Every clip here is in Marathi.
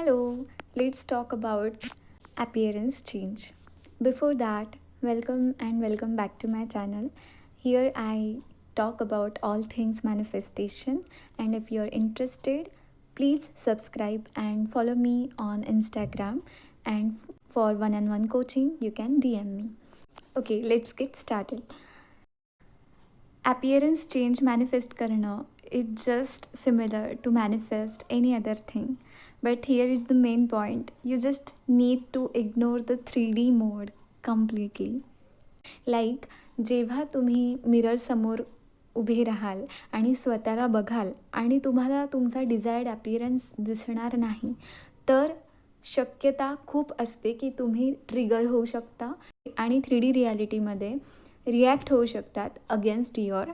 Hello, let's talk about appearance change. Before that, welcome back to my channel. Here I talk about all things manifestation, and if you're interested, please subscribe and follow me on Instagram, and for one-on-one coaching, you can DM me. Okay, let's get started. Appearance change manifest करणं is just similar to manifest any other thing. But here is the main point. You just need to ignore the 3D mode completely. Like जेव्हा तुम्ही मिररसमोर उभे राहाल आणि स्वतःला बघाल आणि तुम्हाला तुमचा डिझायर्ड अपीअरन्स दिसणार नाही, तर शक्यता खूप असते की तुम्ही ट्रिगर होऊ शकता आणि 3D रियालिटीमध्ये रिॲक्ट होऊ शकतात against your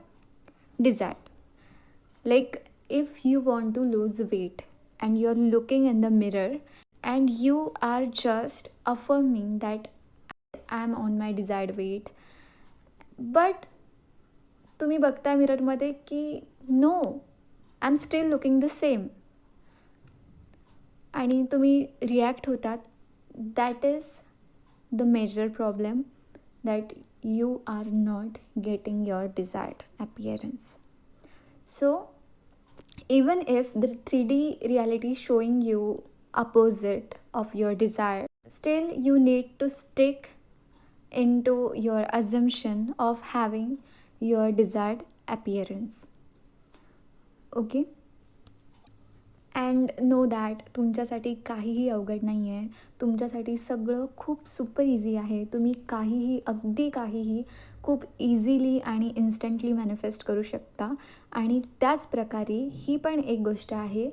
desire. Like if you want to lose weight and you're looking in the mirror and you are just affirming that I'm on my desired weight, but तुम्ही बघता मिररमध्ये की no, I am still looking the same आणि तुम्ही रिॲक्ट होतात. That is the major problem, that you are not getting your desired appearance. So even if the 3D reality is showing you opposite of your desire, still you need to stick into your assumption of having your desired appearance. Okay? And know that तुमच्यासाठी काहीही अवघड नाही आहे. तुमच्यासाठी सगळं खूप सुपर इझी आहे. तुम्ही काहीही, अगदी काहीही खूप इझिली आणि इन्स्टंटली मॅनिफेस्ट करू शकता. आणि त्याच प्रकारे ही पण एक गोष्ट आहे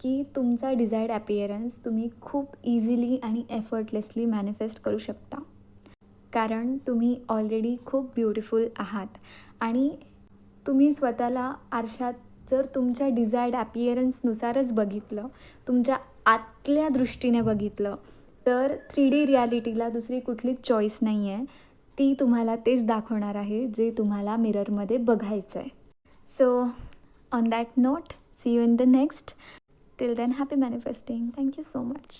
की तुमचा डिझायर्ड अपीअरन्स तुम्ही खूप इझिली आणि एफर्टलेसली मॅनिफेस्ट करू शकता. कारण तुम्ही ऑलरेडी खूप ब्युटिफुल आहात आणि तुम्ही स्वतःला आरशात जर तुमच्या डिझायर्ड अपीअरन्सनुसारच बघितलं, तुमच्या आतल्या दृष्टीने बघितलं, तर 3D रियालिटीला दुसरी कुठलीच चॉईस नाही आहे. ती तुम्हाला तेच दाखवणार आहे जे तुम्हाला मिररमध्ये बघायचं आहे. So on that note, see you in the next. Till then happy manifesting. Thank you so much.